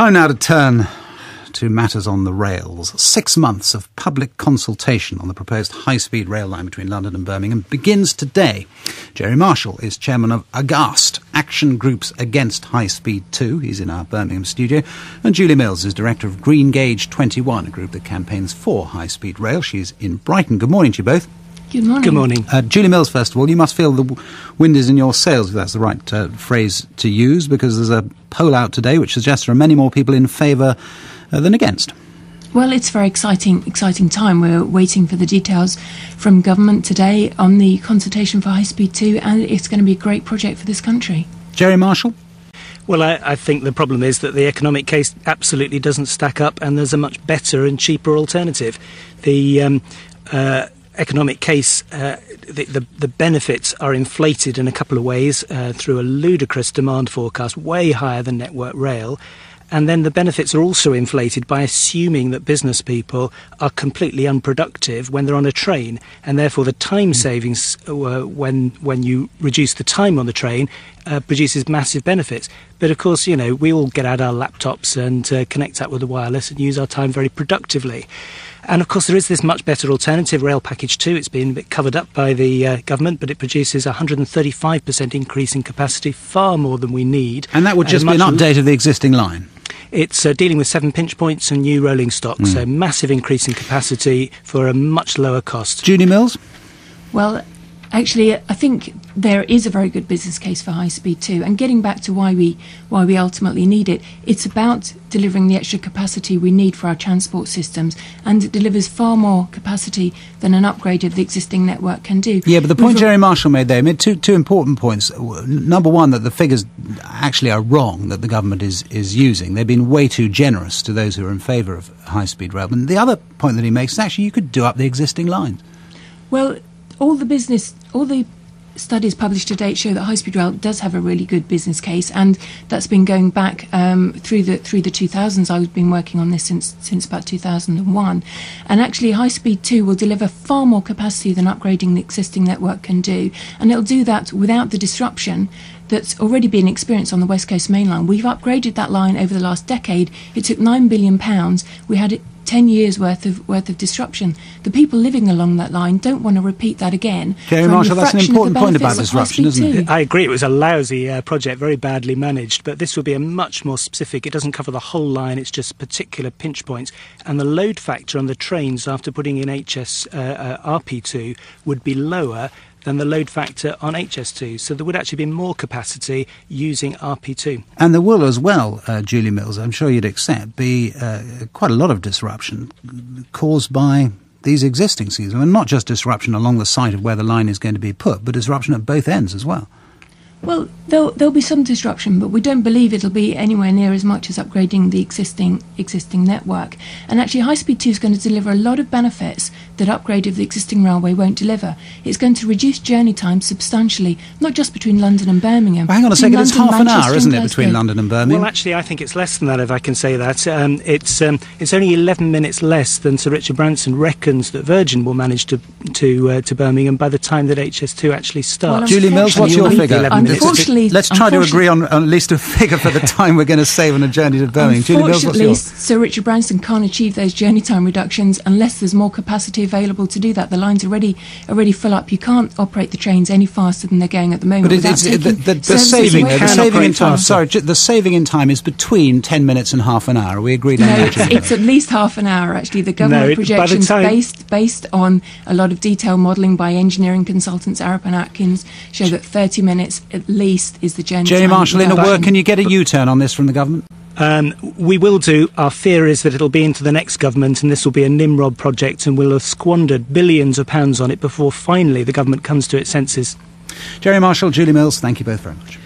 Time now to turn to matters on the rails. 6 months of public consultation on the proposed high-speed rail line between London and Birmingham begins today. Jerry Marshall is chairman of AGAHST, Action Groups Against High Speed 2. He's in our Birmingham studio. And Julie Mills is director of Greengauge 21, a group that campaigns for high-speed rail. She's in Brighton. Good morning to you both. Good morning. Good morning. Julie Mills, first of all, you must feel the wind is in your sails, if that's the right phrase to use, because there's a poll out today which suggests there are many more people in favour than against. Well, it's a very exciting time. We're waiting for the details from government today on the consultation for High Speed 2, and it's going to be a great project for this country. Jerry Marshall? Well, I think the problem is that the economic case absolutely doesn't stack up, and there's a much better and cheaper alternative. The economic case, the benefits are inflated in a couple of ways through a ludicrous demand forecast, way higher than Network Rail. And then the benefits are also inflated by assuming that business people are completely unproductive when they're on a train, and therefore the time savings when you reduce the time on the train produces massive benefits. But of course, you know, we all get out our laptops and connect up with the wireless and use our time very productively. And of course there is this much better alternative, Rail Package 2. It's been a bit covered up by the government, but it produces a 135% increase in capacity, far more than we need. And that would just be an update of the existing line? It's dealing with 7 pinch points and new rolling stock, so massive increase in capacity for a much lower cost. Julie Mills? Well, actually, I think there is a very good business case for High Speed 2, and getting back to why we ultimately need it, it's about delivering the extra capacity we need for our transport systems, and it delivers far more capacity than an upgrade of the existing network can do. Yeah, but the point Jerry Marshall made there, he made two important points. Number one, that the figures actually are wrong that the government is using. They've been way too generous to those who are in favour of high-speed rail. And the other point that he makes is actually you could do up the existing lines. Well, all the studies published to date show that high-speed rail does have a really good business case, and that's been going back through the 2000s. I've been working on this since about 2001, and actually High Speed 2 will deliver far more capacity than upgrading the existing network can do, and it'll do that without the disruption that's already been experienced on the West Coast Main Line. We've upgraded that line over the last decade. It took £9 billion. We had 10 years worth of disruption. The people living along that line don't want to repeat that again. Jerry Marshall, that's an important point about disruption, isn't it? I agree, it was a lousy project, very badly managed, but this will be a much more specific. It doesn't cover the whole line, it's just particular pinch points. And the load factor on the trains after putting in RP2 would be lower than the load factor on HS2. So there would actually be more capacity using RP2. And there will as well, Julie Mills, I'm sure you'd accept, be quite a lot of disruption caused by these existing seasons. And not just disruption along the site of where the line is going to be put, but disruption at both ends as well. Well, there'll be some disruption, but we don't believe it'll be anywhere near as much as upgrading the existing network. And actually, High Speed 2 is going to deliver a lot of benefits that upgrade of the existing railway won't deliver. It's going to reduce journey time substantially, not just between London and Birmingham. Well, hang on a second, it's half an hour, isn't it, between London and Birmingham? Well, actually, I think it's less than that, if I can say that. It's only 11 minutes less than Sir Richard Branson reckons that Virgin will manage to Birmingham by the time that HS2 actually starts. Well, Julie Mills, what's your figure? Let's try to agree on at least a figure for the time we're going to save on a journey to Birmingham. Unfortunately, Sir Richard Branson can't achieve those journey time reductions unless there's more capacity available to do that. The line's already full up. You can't operate the trains any faster than they're going at the moment. But the saving in time is between 10 minutes and half an hour. Are we agreed on that? It's at least half an hour, actually. The government projections based on a lot of detailed modelling by engineering consultants, Arup and Atkins, show that 30 minutes at least is the journey time. Jerry Marshall, in a word, can you get a U-turn on this from the government? We will do. Our fear is that it'll be into the next government, and this will be a Nimrod project, and we'll have squandered billions of pounds on it before finally the government comes to its senses. Jerry Marshall, Julie Mills, thank you both very much.